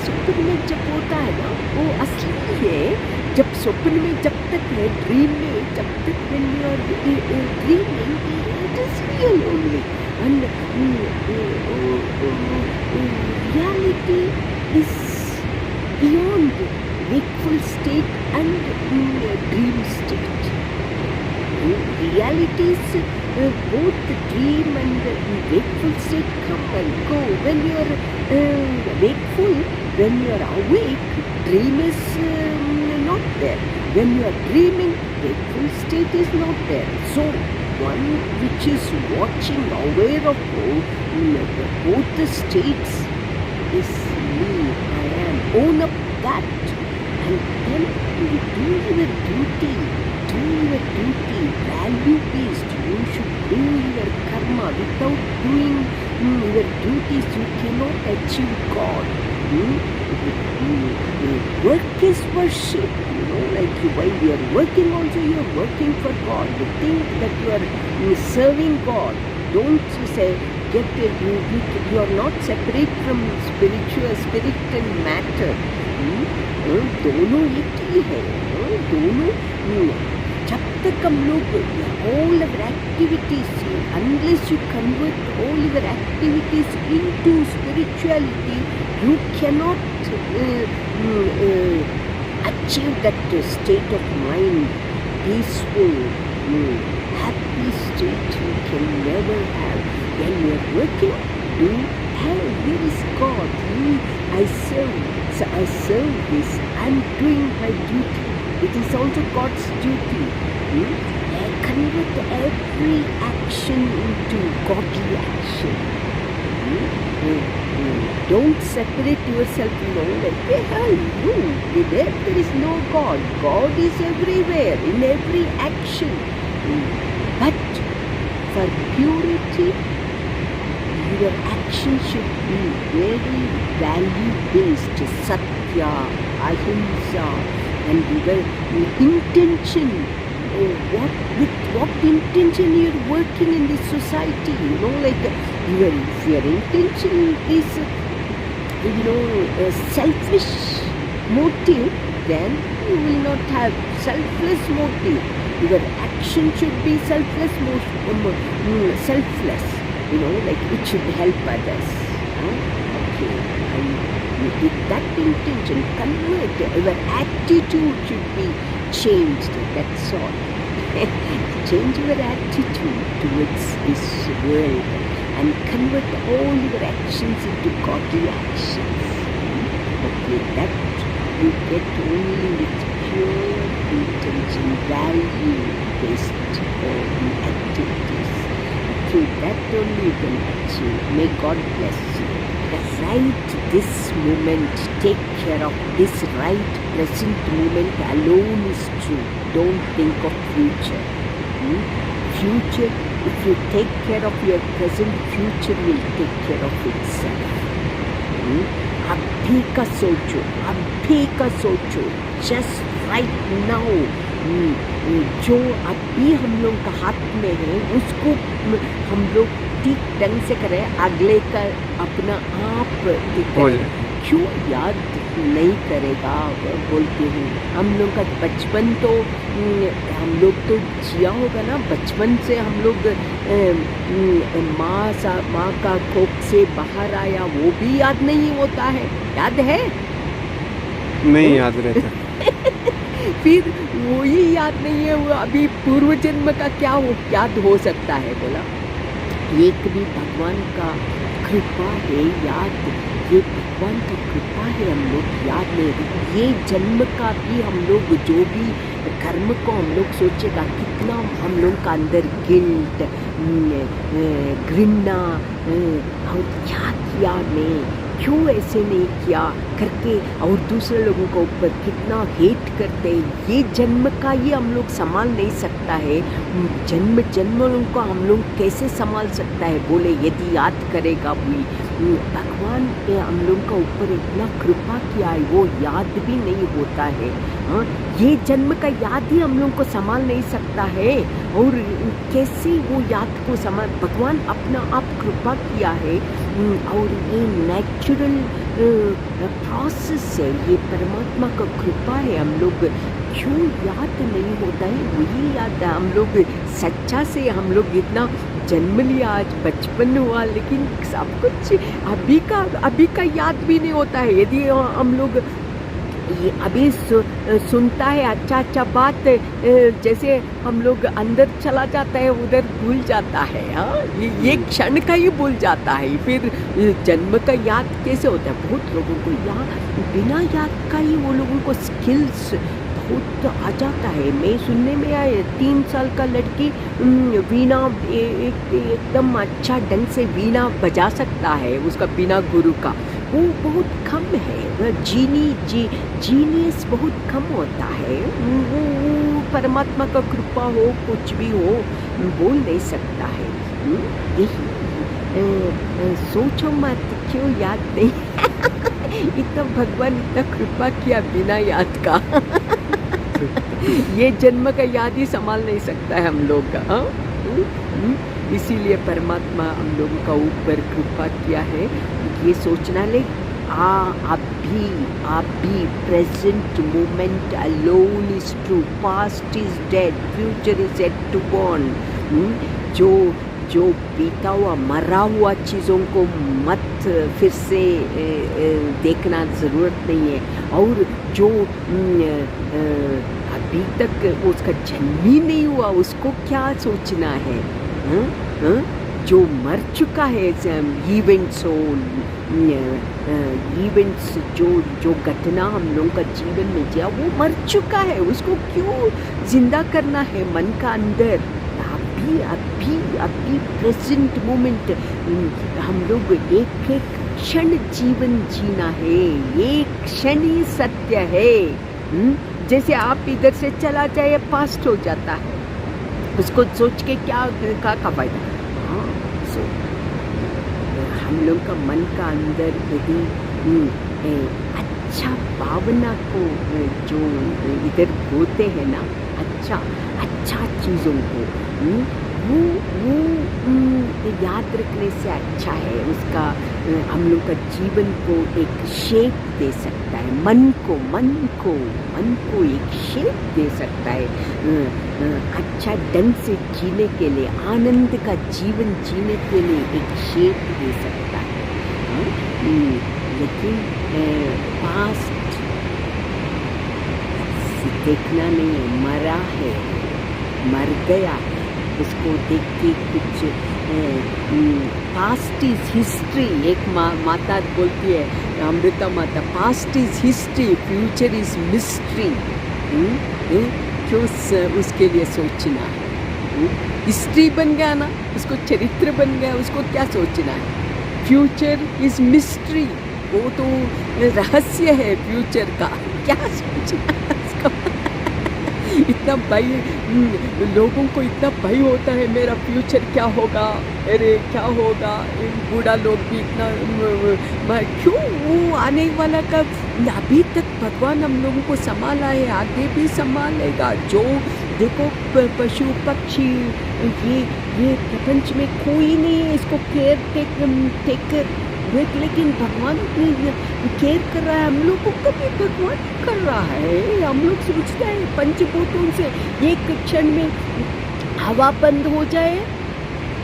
स्वप्न में जब होता है ना वो असली है, जब स्वप्न में जब तक है, ड्रीम में जब तक when you are dreaming, it is real only. And reality is beyond wakeful state and dream state. Realities, both the dream and the wakeful state come and go. When you are wakeful, when you are awake, dream is not there. When you are dreaming, wakeful state is not there. So one which is watching, aware of both the states is me, I am. Own up that, and then you do your duty. Do your duty, value based. You should do your karma. Without doing your duties, you cannot achieve God. Work is worship. Like while you are working, also you are working for God. You think that you are serving God. Don't say you are not separate from spirit and matter. दोनों एक ही है. दोनों जब तक हम लोग all our activities, unless you convert all your activities into spirituality, you cannot achieve that state of mind, peaceful, happy state you can never have. When you are working, you have, here is God, I serve this, I am doing my duty. It is also God's duty. Convert every action into godly action. Don't separate yourself, like, there is no God. God is everywhere, in every action. But for purity, your action should be very value-based, satya, ahimsa, and your intention. With what intention you are working in this society? Like if your intention is, a selfish motive, then you will not have selfless motive. Your action should be selfless, selfless. Like it should help others. Okay, and with that intention, convert. Your attitude should be changed. That's all. Change your attitude towards this world and convert all your actions into godly actions. Okay, that you get only with pure intention, value-based activities. Through that only you can achieve. May God bless you. Right this moment, take care of this right present moment alone is true. Don't think of future. Future, if you take care of your present, future will take care of itself. अभी का सोचो, just right now. जो अभी हम लोग का हाथ में है उसको हम लोग ठीक ढंग से करें, अगले का अपना आप क्यों याद नहीं करेगा. बोलती हूँ हम लोग का बचपन तो हम लोग तो जिया होगा ना. बचपन से हम लोग माँ का कोख से बाहर आया, वो भी याद नहीं होता है. याद है? नहीं याद रहता. फिर वही याद नहीं है, वो अभी पूर्व जन्म का क्या याद हो सकता है. बोला एक भी भगवान का कृपा है याद, ये भगवान की कृपा है, हम लोग याद नहीं. ये जन्म का भी हम लोग जो भी कर्म को हम लोग सोचेगा कितना हम लोग का अंदर गिल्ट, घृणा और क्या किया मैं, क्यों ऐसे नहीं किया करके, और दूसरे लोगों को ऊपर कितना हेट करते हैं. ये जन्म का ये हम लोग संभाल नहीं सकता है. जन्मों को हम लोग कैसे संभाल सकता है. बोले यदि याद करेगा भी भगवान ने हम लोग का ऊपर इतना कृपा किया है, वो याद भी नहीं होता है. ये जन्म का याद ही हम लोग को संभाल नहीं सकता है. और कैसे वो याद को संभाल, भगवान अपना आप कृपा किया है. और ये नेचुरल प्रोसेस है, ये परमात्मा का कृपा है। हम लोग क्यों याद नहीं होता है, वही याद है। हम लोग सच्चा से हम लोग इतना जन्म लिया, आज बचपन हुआ, लेकिन सब कुछ अभी का याद भी नहीं होता है। यदि हम लोग ये अभी सुनता है अच्छा बात, जैसे हम लोग अंदर चला जाता है, उधर भूल जाता है। हाँ, ये क्षण का ही भूल जाता है, फिर जन्म का याद कैसे होता है। बहुत लोगों को बिना याद का ही वो लोगों को स्किल्स बहुत आ जाता है। मैं सुनने में आया 3 साल का लड़की वीणा एकदम अच्छा ढंग से वीणा बजा सकता है, उसका बिना गुरु का। वो बहुत कम है, जीनियस बहुत कम होता है। वो परमात्मा का कृपा हो, कुछ भी हो, बोल नहीं सकता है। यही सोचो मत क्यों याद नहीं इतना भगवान इतना कृपा किया बिना याद का ये जन्म का याद ही संभाल नहीं सकता है हम लोग का। इसीलिए परमात्मा हम लोगों का ऊपर कृपा किया है। ये सोचना ले, आप भी present moment alone is true, past is dead, future is yet to born. जो बीता हुआ मरा हुआ चीज़ों को मत फिर से देखना ज़रूरत नहीं है। और जो अभी तक उसका जन्म ही नहीं हुआ, उसको क्या सोचना है। जो मर चुका है, इवेंट्स जो घटना हम लोगों का जीवन में जिया, वो मर चुका है, उसको क्यों जिंदा करना है मन का अंदर। अभी प्रेजेंट मोमेंट हम लोग एक क्षण जीवन जीना है, एक क्षण ही सत्य है। जैसे आप इधर से चला जाए, पास्ट हो जाता है, उसको सोच के क्या का फायदा। हाँ, सो हम लोग का मन का अंदर यदि अच्छा भावना को जो इधर बोते हैं ना, अच्छा चीज़ों को वो याद रखने से अच्छा है। उसका हम लोग का जीवन को एक शेप दे सकता है, मन को एक शेप दे सकता है। अच्छा ढंग से जीने के लिए, आनंद का जीवन जीने के लिए एक शेप दे सकता है। लेकिन पास्ट देखना नहीं है, मरा है, मर गया है, उसको देख के कुछ पास्ट इज हिस्ट्री। एक माता बोलती है, अमृता माता, past is history, future is mystery. क्यों उसके लिए सोचना है। हिस्ट्री बन गया ना, उसको चरित्र बन गया, उसको क्या सोचना है। फ्यूचर इज मिस्ट्री, वो तो रहस्य है फ्यूचर का, क्या सोचना है उसको। इतना भय, लोगों को इतना भय होता है, मेरा फ्यूचर क्या होगा, अरे क्या होगा। बूढ़ा लोग भी इतना क्यों, वो आने वाला का अभी तक भगवान हम लोगों को संभाला है, आगे भी संभालेगा। जो देखो पशु पक्षी, ये प्रपंच में कोई नहीं है इसको केयर टेकर, लेकिन भगवान केयर कर रहा है। हम लोगों को भी भगवान कर रहा है। हम लोग सोचते हैं पंचभूतों से एक क्षण में हवा बंद हो जाए,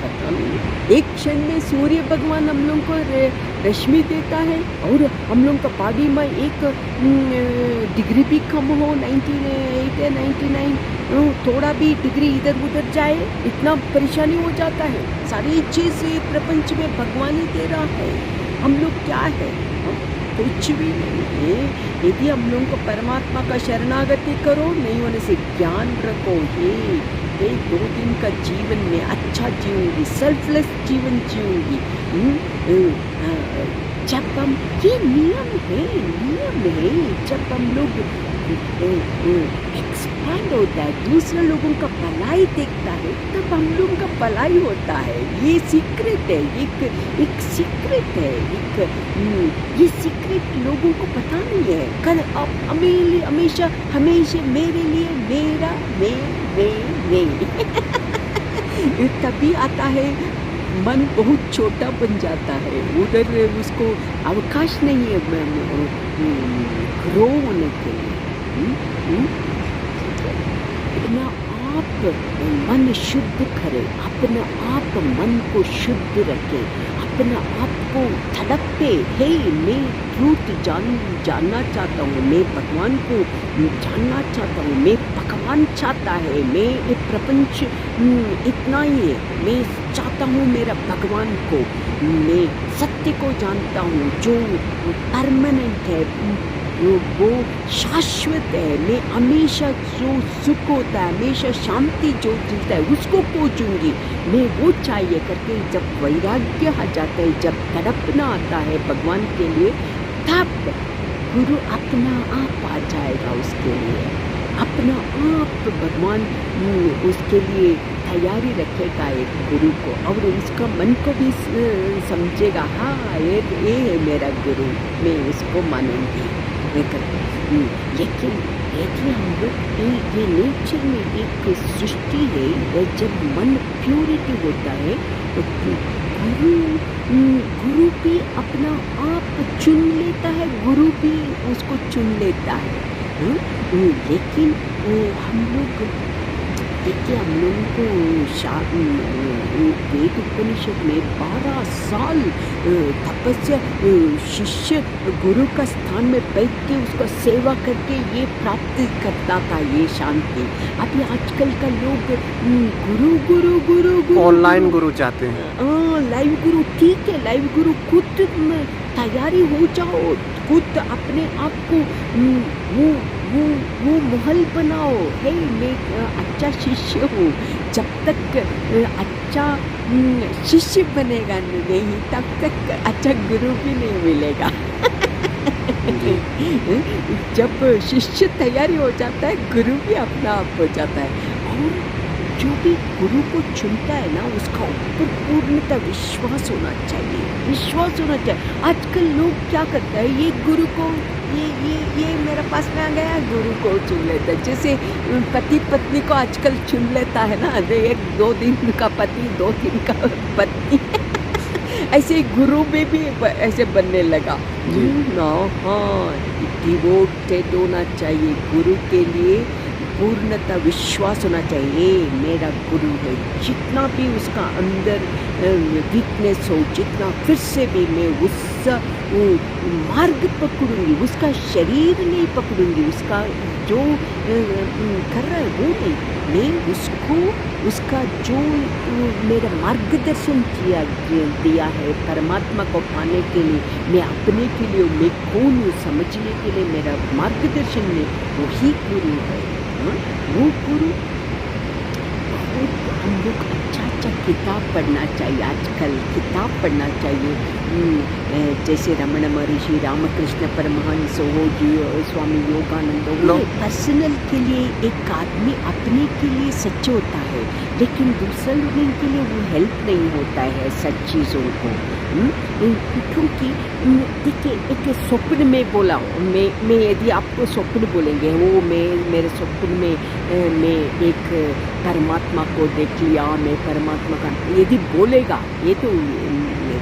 पता नहीं। एक क्षण में सूर्य भगवान हम लोग को रश्मि देता है, और हम लोग का बॉडी में 1 डिग्री भी कम हो, 98 या 99, थोड़ा भी डिग्री इधर उधर जाए, इतना परेशानी हो जाता है। सारी चीज़ प्रपंच में भगवान ही दे रहा है। हम लोग क्या है, कुछ भी नहीं है। यदि हम लोगों को परमात्मा का शरणागति करो, नहीं होने से ज्ञान रखो। ये 2 दिन का जीवन में अच्छा जीऊंगी, सेल्फलेस जीवन जीऊंगी। जब हम, ये नियम है, जब हम लोग एक्सपैंड होता है, दूसरे लोगों का भलाई देखता है, तब हम लोगों का भलाई होता है। ये सीक्रेट है, एक सीक्रेट है, ये सीक्रेट लोगों को पता नहीं है। कल अब हमेशा मेरे लिए, मेरा, मैं तभी आता है मन बहुत छोटा बन जाता है, उधर उसको अवकाश नहीं है ग्रो होने के लिए। हम्म? अपना आप मन शुद्ध करें, अपना आप मन को शुद्ध रखें, अपना आप को धड़कते, हे मैं ट्रूथ जानना चाहता हूँ, मैं भगवान को जानना चाहता हूँ, मैं भगवान चाहता है, मैं ये प्रपंच इतना ही है, मैं चाहता हूँ मेरा भगवान को, मैं सत्य को जानता हूँ जो परमानेंट है, वो शाश्वत है, मैं हमेशा जो सुख होता है, हमेशा शांति जो जीता है उसको खोजूंगी, मैं वो चाहिए करके जब वैराग्य आ जाता है, जब तड़पना आता है भगवान के लिए, तब गुरु अपना आप आ जाएगा उसके लिए, अपना आप भगवान उसके लिए तैयारी रखेगा एक गुरु को, और उसका मन को भी समझेगा, हाँ ये है मेरा गुरु, मैं उसको मानूंगी। लेकिन यदि हम लोग ये नेचर में एक सृष्टि है, जब मन प्योरिटी होता है तो गुरु भी अपना आप चुन लेता है, गुरु भी उसको चुन लेता है। लेकिन हम लोग देखिए, हम लोगों को वेद उपनिषद में 12 साल तपस्या, शिष्य गुरु का स्थान में बैठ के उसका सेवा करके ये प्राप्त करता था ये शांति। अभी आजकल का लोग गुरु गुरु गुरु गुरु ऑनलाइन गुरु चाहते हैं। लाइव गुरु ठीक है, लाइव गुरु खुद तैयारी हो जाओ, खुद अपने आप को वो महल बनाओ, है मैं अच्छा शिष्य हूँ, जब तक अच्छा शिष्य बनेगा नहीं तब तक अच्छा गुरु भी नहीं मिलेगा। जब शिष्य तैयारी हो जाता है, गुरु भी अपना आप हो जाता है, और जो भी गुरु को चुनता है ना, उसका ऊपर पूर्णतः विश्वास होना चाहिए, विश्वास होना चाहिए। आजकल लोग क्या करते हैं, ये गुरु को ये मेरे पास में आ गया, गुरु को चुन लेता है, जैसे पति पत्नी को आजकल चुन लेता है ना, 1-2 दिन का पति, 2 दिन का पत्नी ऐसे गुरु में भी ऐसे बनने लगा ना। हाँ, डिवोटेड होना चाहिए, गुरु के लिए पूर्णतः विश्वास होना चाहिए, मेरा गुरु है, जितना भी उसका अंदर वीकनेस हो, जितना फिर से भी मैं उस मार्ग पकड़ूंगी, उसका शरीर नहीं पकड़ूंगी, उसका जो कर रहा है वो नहीं, मैं उसको उसका जो मेरा मार्गदर्शन दिया है परमात्मा को पाने के लिए, मैं अपने के लिए मैं कौन हूँ समझने के लिए मेरा मार्गदर्शन में वही गुरु है। वो गुरु बहुत, हम लोग अच्छा किताब पढ़ना चाहिए, आजकल किताब पढ़ना चाहिए, जैसे रमण महर्षि, रामकृष्ण परमहंस हो, स्वामी योगानंद हो, पर्सनल के लिए एक आदमी अपने के लिए सच्चे होता है, लेकिन दूसरे लोगों के लिए वो हेल्प नहीं होता है सच चीज़ों को। क्योंकि देखिए, एक स्वप्न में बोला, मैं यदि आपको स्वप्न बोलेंगे, वो मेरे स्वप्न में मैं एक परमात्मा को देख लिया, मैं परमात्मा का यदि बोलेगा, ये तो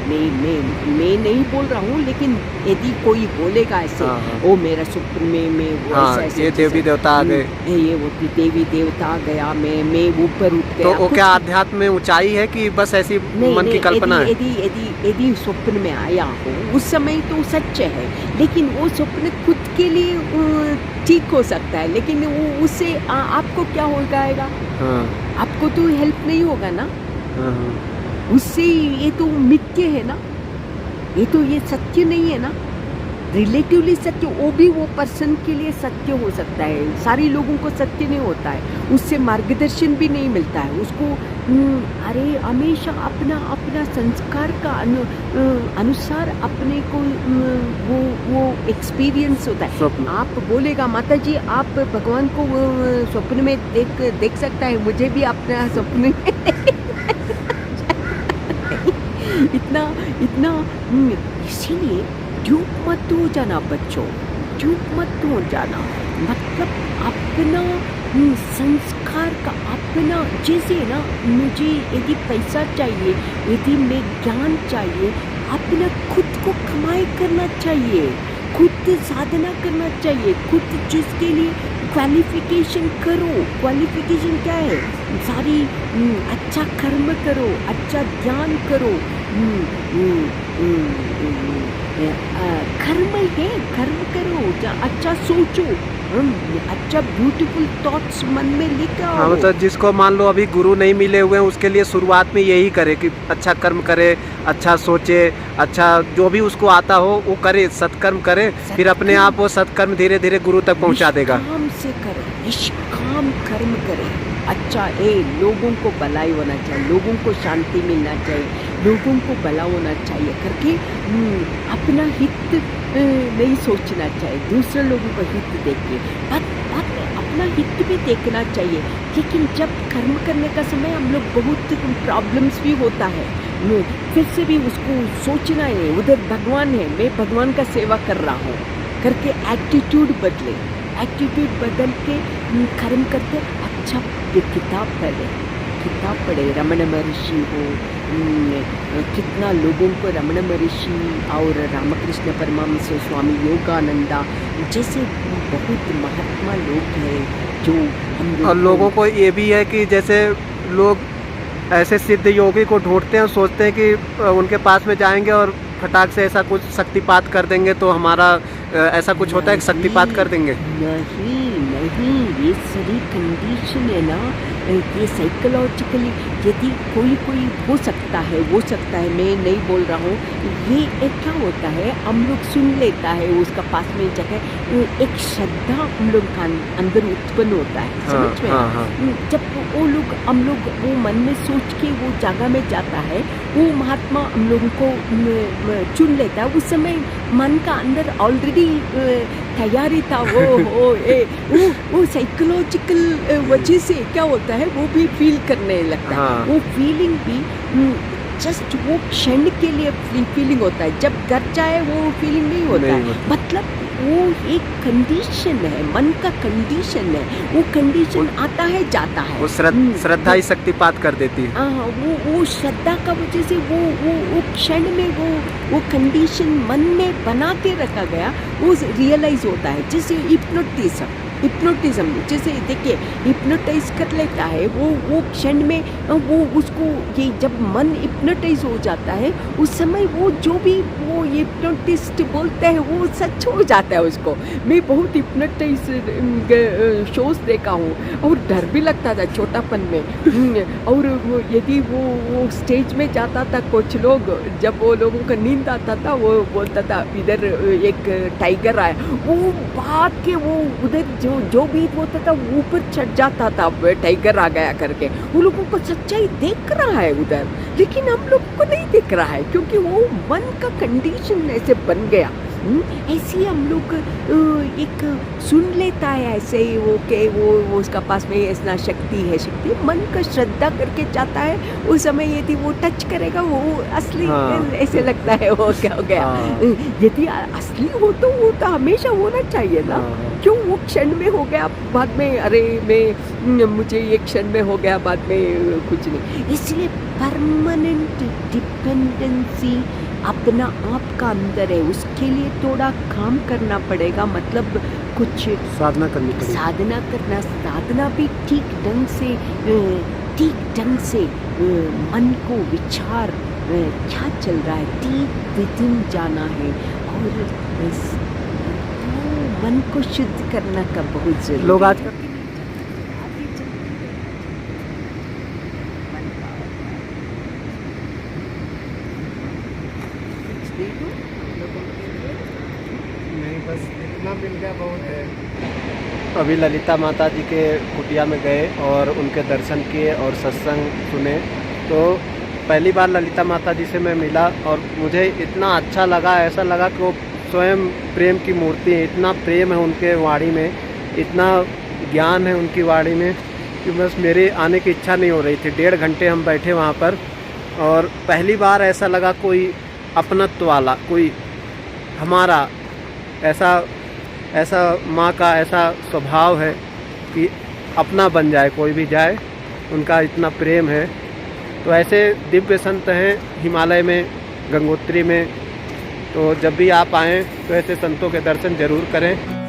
मैं नहीं बोल रहा हूँ, लेकिन यदि कोई बोलेगा ऐसे, वो मेरा स्वप्न में मैं वो ऐसे ये देवी देवता आ गए, ये वो देवी देवता आ गया, मैं ऊपर उठ गया, तो वो क्या आध्यात्म में ऊंचाई है कि बस ऐसी मन की कल्पना है? यदि स्वप्न में आया हो उस समय तो सच है, लेकिन वो स्वप्न खुद के लिए ठीक हो सकता है, लेकिन वो उससे आपको क्या हो जाएगा? आपको तो हेल्प नहीं होगा ना उससे। ये तो मिथ्य है ना, ये सत्य नहीं है ना, रिलेटिवली सत्य, वो भी वो पर्सन के लिए सत्य हो सकता है, सारे लोगों को सत्य नहीं होता है, उससे मार्गदर्शन भी नहीं मिलता है उसको। अरे हमेशा अपना संस्कार का अनुसार अपने को वो एक्सपीरियंस होता है। आप बोलेगा, माता जी आप भगवान को स्वप्न में देख सकता है, मुझे भी अपना स्वप्न में इतना इसीलिए ड्यूब मत हो जाना बच्चों, ड्यूब मत हो जाना, मतलब अपना संस्कार प्रकार का अपना, जैसे ना मुझे यदि पैसा चाहिए, यदि मैं ज्ञान चाहिए, अपना खुद को कमाई करना चाहिए, खुद साधना करना चाहिए, खुद जिसके लिए क्वालिफिकेशन करो। क्वालिफिकेशन क्या है? सारी अच्छा कर्म करो, अच्छा ध्यान करो, कर्म है, कर्म करो, अच्छा सोचो, अच्छा ब्यूटीफुल थॉट्स मन में लेकर हाँ, आओ। मतलब जिसको मान लो अभी गुरु नहीं मिले हुए हैं उसके लिए शुरुआत में यही करे कि अच्छा कर्म करे, अच्छा सोचे, अच्छा जो भी उसको आता हो वो करे, सत्कर्म करे, फिर अपने आप वो सत्कर्म धीरे धीरे गुरु तक पहुंचा देगा। निष्काम से करे, निष्काम कर्म करे। अच्छा लोगों को भलाई होना चाहिए, लोगों को शांति मिलना चाहिए, लोगों को भला होना चाहिए करके अपना हित नहीं सोचना चाहिए, दूसरे लोगों का हित देख के बाद में अपना हित भी देखना चाहिए। लेकिन जब कर्म करने का समय हम लोग बहुत प्रॉब्लम्स भी होता है, फिर से भी उसको सोचना है, उधर भगवान है, मैं भगवान का सेवा कर रहा हूँ करके एटीट्यूड बदले, एटीट्यूड बदल के कर्म करते। अच्छा किताब पढ़े, किताब पढ़े, रमण महर्षि हो, कितना लोगों को रमण महर्षि और रामकृष्ण परमहंस, स्वामी योगानंदा जैसे बहुत महात्मा लोग हैं जो हम और लोगों को ये भी है कि जैसे लोग ऐसे सिद्ध योगी को ढूंढते हैं और सोचते हैं कि उनके पास में जाएंगे और फटाक से ऐसा कुछ शक्तिपात कर देंगे तो हमारा ऐसा कुछ होता है कि शक्तिपात कर देंगे। नहीं नहीं, ये सारी कंडीशन है ना, ये साइकोलॉजिकली यदि कोई हो सकता है, मैं नहीं बोल रहा हूँ। ये क्या होता है, हम लोग सुन लेता है, उसका पास में जगह एक श्रद्धा हम लोग का अंदर उत्पन्न होता है, समझ में? हाँ। जब वो लोग हम लोग वो मन में सोच के वो जगह में जाता है, वो महात्मा हम लोगों को चुन लेता है, उस समय मन का अंदर ऑलरेडी तैयारी था। वो साइकोलॉजिकल वजह से क्या होता है, वो भी फील करने लगता है। हाँ। वो फीलिंग भी जस्ट वो क्षण के लिए फीलिंग होता है, जब घर जाए वो फीलिंग नहीं होता है। मतलब वो एक कंडीशन है, मन का कंडीशन है, वो कंडीशन आता है जाता है। वो श्रद्धा ही शक्तिपात कर देती है। हाँ, वो श्रद्धा का वजह से वो क्षण में वो कंडीशन मन में बना के रखा गया, वो रियलाइज होता है। जैसे हिप्नोटिज्म जैसे देखिए हिप्नोटाइज कर लेता है, वो क्षण में वो उसको ये जब मन हिप्नोटाइज हो जाता है, उस समय वो जो भी वो हिप्नोटिस्ट बोलते हैं वो सच हो जाता है उसको। मैं बहुत हिप्नोटाइज शोज देखा हूँ और डर भी लगता था छोटापन में। और यदि वो स्टेज में जाता था, कुछ लोग जब वो लोगों का नींद आता था, वो बोलता था इधर एक टाइगर आया, वो भाग के वो उधर जो भी होता था ऊपर चढ़ जाता था, टाइगर आ गया करके। वो लोगों को सच्चाई देख रहा है उधर, लेकिन हम लोगों को नहीं दिख रहा है क्योंकि वो मन का कंडीशन ऐसे बन गया। ऐसे हम लोग एक सुन लेता है ऐसे ही वो उसका पास में ऐसा शक्ति है, मन का श्रद्धा करके जाता है। उस समय यदि वो टच करेगा वो असली ऐसे लगता है वो क्या हो गया। यदि असली हो तो वो तो हमेशा होना चाहिए ना, क्यों वो क्षण में हो गया, बाद में अरे मुझे ये क्षण में हो गया, बाद में कुछ नहीं। इसलिए परमानेंट डिपेंडेंसी अपना आप का अंदर है, उसके लिए थोड़ा काम करना पड़ेगा, मतलब कुछ साधना करनी पड़ेगी। साधना भी ठीक ढंग से मन को विचार क्या चल रहा है, डीप विदिन जाना है और मन को शुद्ध करना का बहुत जरूरी। लोग आजकल नहीं, बस इतना मिल गया बहुत है। अभी ललिता माता जी के कुटिया में गए और उनके दर्शन किए और सत्संग सुने, तो पहली बार ललिता माता जी से मैं मिला और मुझे इतना अच्छा लगा, ऐसा लगा कि वो स्वयं प्रेम की मूर्ति है। इतना प्रेम है उनके वाणी में, इतना ज्ञान है उनकी वाणी में कि बस मेरे आने की इच्छा नहीं हो रही थी। 1.5 घंटे हम बैठे वहाँ पर और पहली बार ऐसा लगा कोई अपनत्व वाला, कोई हमारा ऐसा माँ का ऐसा स्वभाव है कि अपना बन जाए, कोई भी जाए, उनका इतना प्रेम है। तो ऐसे दिव्य संत हैं हिमालय में, गंगोत्री में। तो जब भी आप आएँ तो ऐसे संतों के दर्शन ज़रूर करें।